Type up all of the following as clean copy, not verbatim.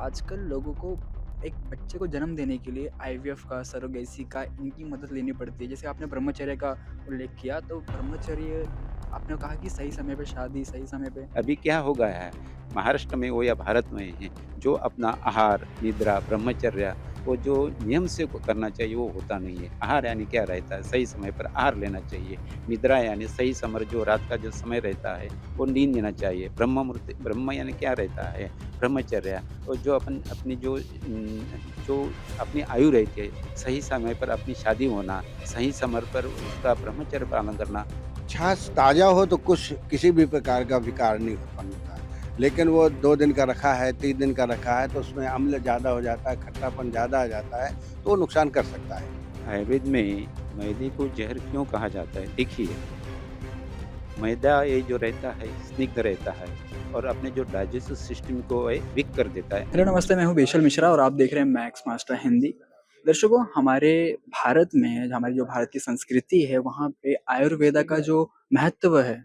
आजकल लोगों को एक बच्चे को जन्म देने के लिए आईवीएफ का, सरोगेसी का इनकी मदद लेनी पड़ती है। जैसे आपने ब्रह्मचर्य का उल्लेख किया, तो ब्रह्मचर्य आपने कहा कि सही समय पे शादी, सही समय पे अभी क्या हो गया है, महाराष्ट्र में हो या भारत में है, जो अपना आहार, निद्रा, ब्रह्मचर्य वो जो नियम से को करना चाहिए वो होता नहीं है। आहार यानी क्या रहता है, सही समय पर आहार लेना चाहिए। निद्रा यानी सही समय जो रात का जो समय रहता है, वो नींद लेना चाहिए। ब्रह्म यानी क्या रहता है, ब्रह्मचर्य और जो अपनी जो अपनी आयु रहती है, सही समय पर अपनी शादी होना, सही समय पर उसका ब्रह्मचर्य पालन करना। छाछ ताज़ा हो तो कुछ किसी भी प्रकार का विकार नहीं उत्पन्न होता है। लेकिन वो 2 दिन का रखा है, 3 दिन का रखा है तो उसमें अम्ल ज़्यादा हो जाता है, खट्टापन ज़्यादा आ जाता है, तो वो नुकसान कर सकता है। आयुर्वेद में मैदे को जहर क्यों कहा जाता है? देखिए, मैदा ये जो रहता है स्निग्ध रहता है और अपने जो डाइजेस्टिव सिस्टम को ये वीक कर देता है। हेलो नमस्ते, मैं हूँ बेशल मिश्रा और आप देख रहे हैं मैक्स मास्टर हिंदी। दर्शकों, हमारे भारत में हमारी जो भारत की संस्कृति है, वहाँ पे आयुर्वेदा का जो महत्व है,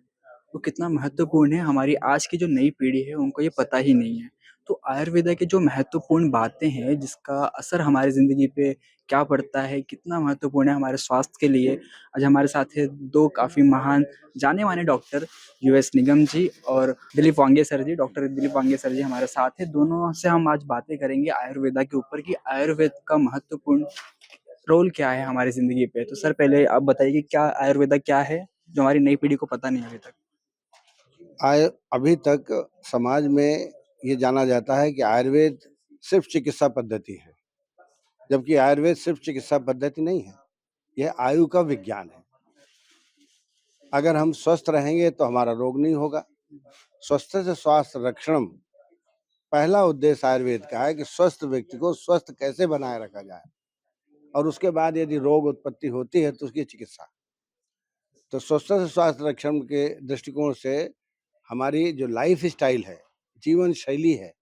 वो कितना महत्वपूर्ण है, हमारी आज की जो नई पीढ़ी है, उनको ये पता ही नहीं है। तो आयुर्वेदा की जो महत्वपूर्ण बातें हैं, जिसका असर हमारी ज़िंदगी पे क्या पड़ता है, कितना महत्वपूर्ण है हमारे स्वास्थ्य के लिए, आज हमारे साथ है 2 काफ़ी महान जाने-माने डॉक्टर, यूएस निगम जी और दिलीप वांगे सर जी। डॉक्टर दिलीप वांगे सर जी हमारे साथ हैं। दोनों से हम आज बातें करेंगे आयुर्वेदा के ऊपर कि आयुर्वेद का महत्वपूर्ण रोल क्या है हमारी ज़िंदगी पे। तो सर, पहले आप बताइए कि क्या आयुर्वेदा क्या है, जो हमारी नई पीढ़ी को पता नहीं है अभी तक? अभी तक समाज में ये जाना जाता है कि आयुर्वेद सिर्फ़ चिकित्सा पद्धति है, जबकि आयुर्वेद सिर्फ़ चिकित्सा पद्धति नहीं है, यह आयु का विज्ञान है। अगर हम स्वस्थ रहेंगे तो हमारा रोग नहीं होगा। स्वस्थ से स्वास्थ्य रक्षणम पहला उद्देश्य आयुर्वेद का है कि स्वस्थ व्यक्ति को स्वस्थ कैसे बनाए रखा जाए और उसके बाद यदि रोग उत्पत्ति होती है तो उसकी चिकित्सा। तो स्वच्छता से स्वास्थ्य रक्षण के दृष्टिकोण से हमारी जो लाइफ स्टाइल है, जीवन शैली है,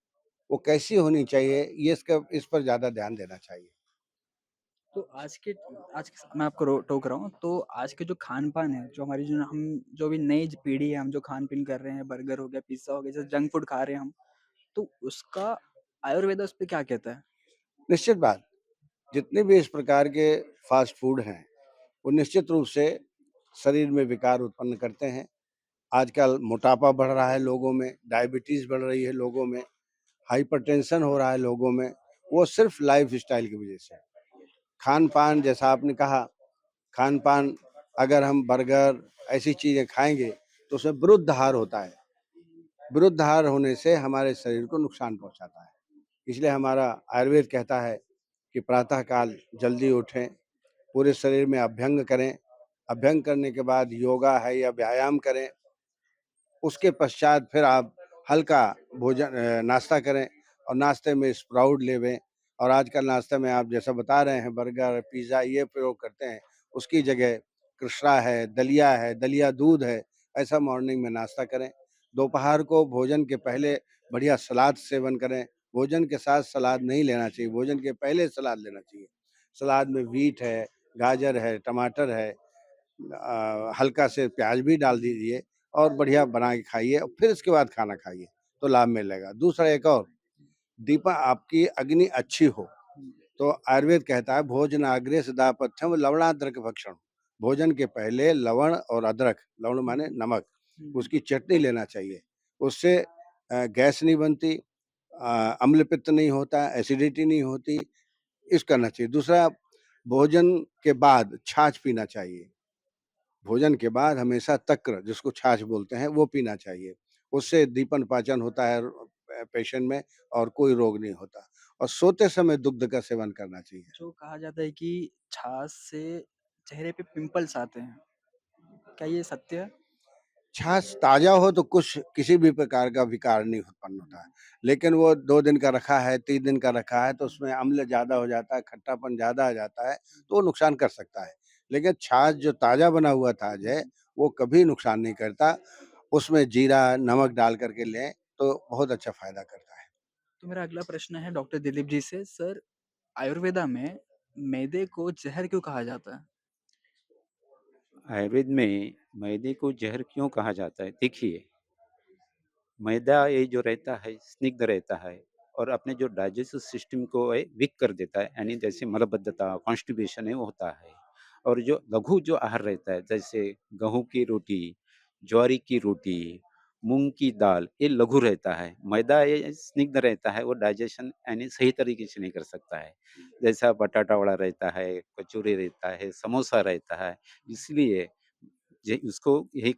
वो कैसी होनी चाहिए, ये इस पर ज़्यादा ध्यान देना चाहिए। तो आज के मैं आपको टोक रहा हूँ, तो आज के जो खान-पान है, जो हमारी जो हम जो भी नई पीढ़ी है, हम जो खान-पीन कर रहे हैं, बर्गर हो गया, पिज़्ज़ा हो गया, जैसे जंक फूड खा रहे हैं हम, तो उसका आयुर्वेदा उस पे क्या कहता है? निश्चित बात, जितने भी इस प्रकार के फ़ास्ट फूड हैं, वो निश्चित रूप से शरीर में विकार उत्पन्न करते हैं। आजकल मोटापा बढ़ रहा है लोगों में, डायबिटीज़ बढ़ रही है लोगों में, हाइपरटेंशन हो रहा है लोगों में, वो सिर्फ़ लाइफ़स्टाइल की वज़ह से है। खान-पान जैसा आपने कहा, खान-पान अगर हम बर्गर ऐसी चीज़ें खाएँगे, तो उसमें विरुद्ध आहार होता है। विरुद्ध आहार होने से हमारे शरीर को नुकसान पहुँचाता है। इसलिए हमारा आयुर्वेद कहता है कि प्रातः काल जल्दी उठें, पूरे शरीर में अभ्यंग करें, अभ्यंग करने के बाद योगा है या व्यायाम करें, उसके पश्चात फिर आप हल्का नाश्ता करें और नाश्ते में स्प्राउट लेवें और आजकल नाश्ते में आप जैसा बता रहे हैं बर्गर, पिज़्ज़ा ये प्रयोग करते हैं, उसकी जगह कृष्णा है, दलिया दूध है, ऐसा मॉर्निंग में नाश्ता करें। दोपहर को भोजन के पहले बढ़िया सलाद सेवन करें, भोजन के साथ सलाद नहीं लेना चाहिए, भोजन के पहले सलाद लेना चाहिए। सलाद में बीट है, गाजर है, टमाटर है, हल्का से प्याज भी डाल दीजिए और बढ़िया बना के खाइए और फिर इसके बाद खाना खाइए, तो लाभ मिलेगा। दूसरा एक और, दीपा आपकी अग्नि अच्छी हो, तो आयुर्वेद कहता है भोजनाग्रे सदा पथ्यम लवणाद्रक भक्षण। भोजन के पहले लवण और अदरक, लवण माने नमक, हुँ। उसकी चटनी लेना चाहिए। उससे गैस नहीं बनती, अम्ल पित्त नहीं होता, एसिडिटी नहीं होती, इस करना चाहिए। दूसरा, भोजन के बाद छाछ पीना चाहिए। भोजन के बाद हमेशा तक्र जिसको छाछ बोलते हैं वो पीना चाहिए। उससे दीपन पाचन होता है पेशेंट में और कोई रोग नहीं होता और सोते समय दुग्ध का सेवन करना चाहिए। जो कहा जाता है कि छाछ से चेहरे पे पिंपल्स आते हैं, क्या ये सत्य है? छाछ ताज़ा हो तो कुछ किसी भी प्रकार का विकार नहीं उत्पन्न होता है। लेकिन वो 2 दिन का रखा है, 3 दिन का रखा है तो उसमें अम्ल ज़्यादा हो जाता है, खट्टापन ज़्यादा आ जाता है, तो वो नुकसान कर सकता है। लेकिन छाछ जो ताज़ा बना हुआ छाछ है, वो कभी नुकसान नहीं करता। उसमें जीरा, नमक डाल कर के लें, तो बहुत अच्छा फ़ायदा करता है। तो मेरा अगला प्रश्न है डॉक्टर दिलीप जी से। सर, आयुर्वेदा में मैदे को जहर क्यों कहा जाता है? आयुर्वेद में मैदे को जहर क्यों कहा जाता है? देखिए, मैदा ये जो रहता है स्निग्ध रहता है और अपने जो डाइजेस्टिव सिस्टम को वीक कर देता है, यानी जैसे मलबद्धता, कॉन्स्टिपेशन है वो होता है। और जो लघु जो आहार रहता है, जैसे गेहूँ की रोटी, ज्वारी की रोटी, मूँग की दाल, ये लघु रहता है। मैदा ये स्निग्ध रहता है, वो डाइजेशन यानी सही तरीके से नहीं कर सकता है। जैसा बटाटा वड़ा रहता है, कचौड़ी रहता है, समोसा रहता है, इसलिए जे उसको यही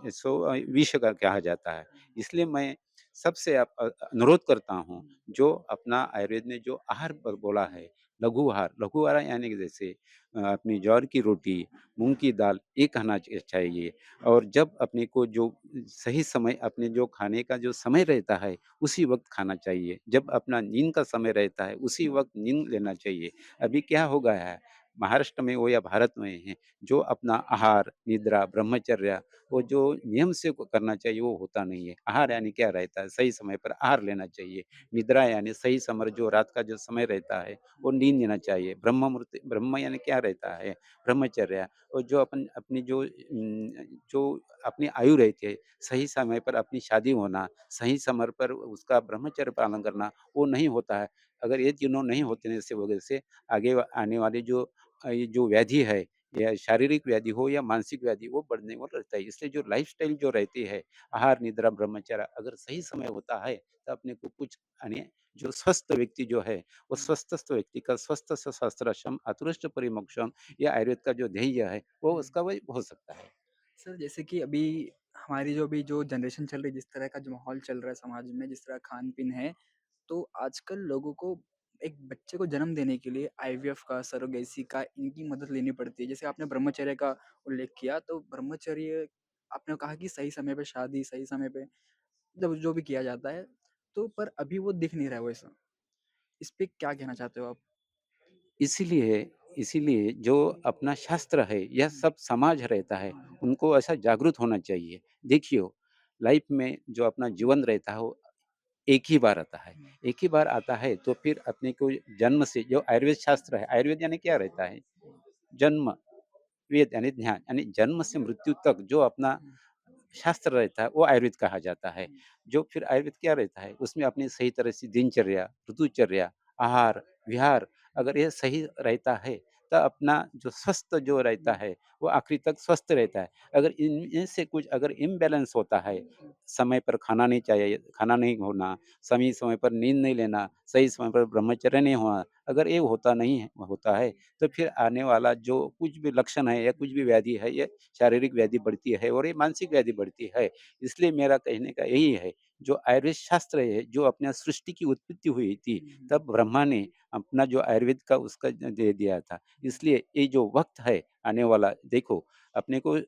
इसको विष का कहा जाता है। इसलिए मैं सबसे अनुरोध करता हूँ, जो अपना आयुर्वेद ने जो आहार बोला है, लघु आहार यानी कि जैसे अपनी ज्वार की रोटी, मूँग की दाल, ये खाना चाहिए। और जब अपने को जो सही समय अपने जो खाने का जो समय रहता है, उसी वक़्त खाना चाहिए। जब अपना नींद का समय रहता है, उसी वक़्त नींद लेना चाहिए। अभी क्या हो गया है, महाराष्ट्र में हो या भारत में है, जो अपना आहार, निद्रा, ब्रह्मचर्य वो जो नियम से करना चाहिए वो होता नहीं है। आहार यानी क्या रहता है, सही समय पर आहार लेना चाहिए। निद्रा यानी सही समय जो रात का जो समय रहता है, वो नींद लेना चाहिए। ब्रह्म यानी क्या रहता है, ब्रह्मचर्य और जो अपनी जो अपनी आयु रहती है, सही समय पर अपनी शादी होना, सही समय पर उसका ब्रह्मचर्य पालन करना, वो नहीं होता है। अगर ये तीनों नहीं होते इस वजह से आगे आने वाली जो ये जो व्याधि है या शारीरिक व्याधि हो या मानसिक व्याधि वो बढ़ने को रहता है। इसलिए जो लाइफ़स्टाइल जो रहती है, आहार, निद्रा, ब्रह्मचर्य अगर सही समय होता है, तो अपने को कुछ यानी जो स्वस्थ व्यक्ति जो है, वो स्वस्थस्थ व्यक्ति का स्वस्थ स सहस्त्रशम अतुष्ट परिमोक्षम ये आयुर्वेद का जो ध्येय है, वो उसका वही हो सकता है। सर जैसे कि अभी हमारी जो अभी जो जनरेशन चल रही है, जिस तरह का जो माहौल चल रहा है समाज में, जिस तरह खान-पीन है, तो आजकल लोगों को एक बच्चे को जन्म देने के लिए आईवीएफ का, सरोगेसी का, इनकी मदद लेनी पड़ती है। जैसे आपने ब्रह्मचर्य का उल्लेख किया, तो ब्रह्मचर्य आपने कहा कि सही समय पे शादी, सही समय पे जब जो भी किया जाता है, तो पर अभी वो दिख नहीं रहा है वैसा। इस पे क्या कहना चाहते हो आप? इसीलिए इसीलिए जो अपना शास्त्र है, यह हुँ, सब समाज रहता है, हुँ, उनको ऐसा जागरूक होना चाहिए। देखिए, लाइफ में जो अपना जीवन रहता है, वो एक ही बार आता है। हुँ, एक ही बार आता है, तो फिर अपने को जन्म से जो आयुर्वेद शास्त्र है, आयुर्वेद यानी क्या रहता है? जन्म, वेद यानी ध्यान, यानी जन्म से मृत्यु तक जो अपना हुँ, शास्त्र रहता है, वो आयुर्वेद कहा जाता है। हुँ, जो फिर आयुर्वेद क्या रहता है, उसमें अपनी सही तरह से दिनचर्या, ऋतुचर्या, आहार, विहार अगर ये सही रहता है, तो अपना जो स्वस्थ जो रहता हुँ, है, वो आखिरी तक स्वस्थ रहता है। अगर इनमें से कुछ अगर इम्बैलेंस होता है, हुँ, समय पर खाना नहीं चाहिए, खाना नहीं होना, समय पर नींद नहीं लेना, सही समय पर ब्रह्मचर्य नहीं होना, अगर ये होता है, तो फिर आने वाला जो कुछ भी लक्षण है या कुछ भी व्याधि है, ये शारीरिक व्याधि बढ़ती है और ये मानसिक व्याधि बढ़ती है। इसलिए मेरा कहने का यही है, जो आयुर्वेद शास्त्र है, जो अपने सृष्टि की उत्पत्ति हुई थी, हुँ, तब ब्रह्मा ने अपना जो आयुर्वेद का उसका दे दिया था। इसलिए ये जो वक़्त है आने वाला देखो, अपने को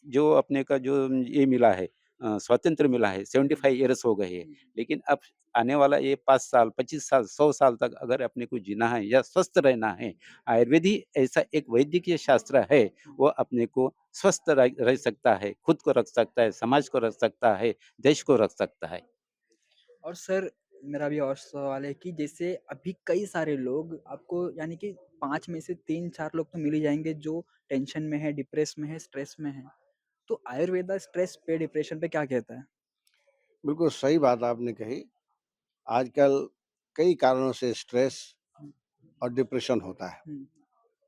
जो अपने का जो ये मिला है स्वातंत्र्य मिला है, हुँ, 75 ईयर्स हो गए हैं। हुँ, लेकिन अब आने वाला ये 5 साल, 25 साल, 100 साल तक अगर अपने को जीना है या स्वस्थ रहना है, आयुर्वेद ही ऐसा एक वैद्यकीय शास्त्र है, हुँ। वो अपने को स्वस्थ रह रह सकता है, खुद को रख सकता है, समाज को रख सकता है, देश को रख सकता है। और सर मेरा भी और सवाल है कि जैसे अभी कई सारे लोग आपको यानी कि 5 में से 3-4 लोग तो मिल ही जाएँगे जो टेंशन में है, डिप्रेस में है, स्ट्रेस में है। तो आयुर्वेदा स्ट्रेस पे, डिप्रेशन पे क्या कहता है? बिल्कुल सही बात आपने कही। आजकल कई कारणों से स्ट्रेस हुँ, और डिप्रेशन होता है। हुँ,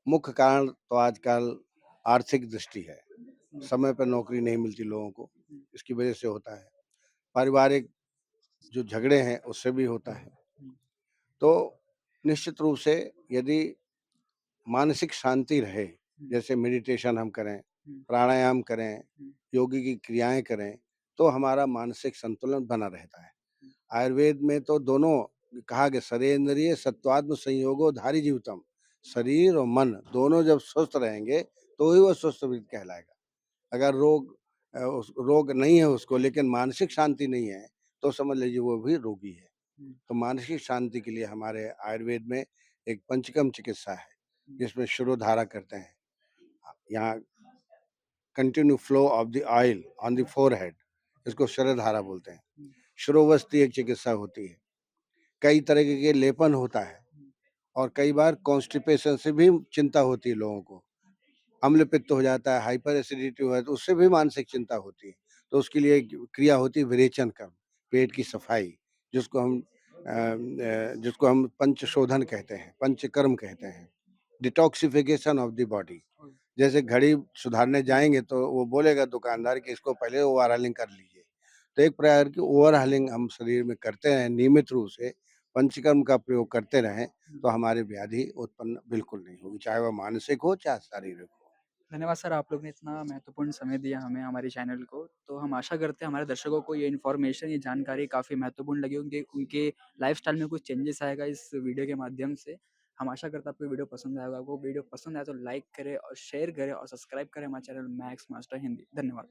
मुख्य कारण तो आजकल आर्थिक दृष्टि है। हुँ, समय पर नौकरी नहीं मिलती लोगों को, हुँ, इसकी वजह से होता है। पारिवारिक जो झगड़े हैं उससे भी होता है। हुँ, तो निश्चित रूप से यदि मानसिक शांति रहे, हुँ, जैसे मेडिटेशन हम करें, हुँ, प्राणायाम करें, हुँ, योगी की क्रियाएँ करें, तो हमारा मानसिक संतुलन बना रहता है। हुँ, आयुर्वेद में तो दोनों कहा गया शरीरेंद्रिय सत्वात्म संयोगो धारी जीवितम। शरीर और मन दोनों जब स्वस्थ रहेंगे, तो ही वो स्वस्थ व्यक्ति कहलाएगा। अगर रोग नहीं है उसको लेकिन मानसिक शांति नहीं है, तो समझ लीजिए वो भी रोगी है। हुँ, तो मानसिक शांति के लिए हमारे आयुर्वेद में एक पंचकर्म चिकित्सा है, हुँ, जिसमें शिरोधारा करते हैं। यहाँ continue flow of the oil on the forehead, इसको शिरोधारा बोलते हैं। हुँ, शिरोवस्ती एक चिकित्सा होती है। कई तरह के लेपन होता है हुँ, और कई बार कॉन्स्टिपेशन से भी चिंता होती है लोगों को। अम्ल पित्त हो जाता है, हाइपर एसिडिटी हो है, तो उससे भी मानसिक चिंता होती है। तो उसके लिए एक क्रिया होती है विरेचन कर्म, पेट की सफाई, जिसको हम जिसको हम पंचशोधन कहते हैं, पंचकर्म कहते हैं, डिटॉक्सिफिकेशन ऑफ द बॉडी। जैसे घड़ी सुधारने जाएँगे तो वो बोलेगा दुकानदार कि इसको पहले ओवरहालिंग कर लीजिए। तो एक प्रकार की ओवरहालिंग हम शरीर में करते रहें नियमित रूप से, पंचकर्म का प्रयोग करते रहें, तो हमारी व्याधि उत्पन्न बिल्कुल नहीं होगी, चाहे वह मानसिक हो, चाहे शारीरिक हो। धन्यवाद सर, आप लोग ने इतना महत्वपूर्ण समय दिया हमें, हमारे चैनल को। तो हम आशा करते हैं हमारे दर्शकों को ये इन्फॉर्मेशन, ये जानकारी काफ़ी महत्वपूर्ण लगी, उनके उनके लाइफ़स्टाइल में कुछ चेंजेस आएगा इस वीडियो के माध्यम से। हम आशा करते हैं आपको वीडियो पसंद आएगा। आपको वीडियो पसंद आए तो लाइक करें और शेयर करें और सब्सक्राइब करें हमारे चैनल मैक्स मास्टर हिंदी। धन्यवाद।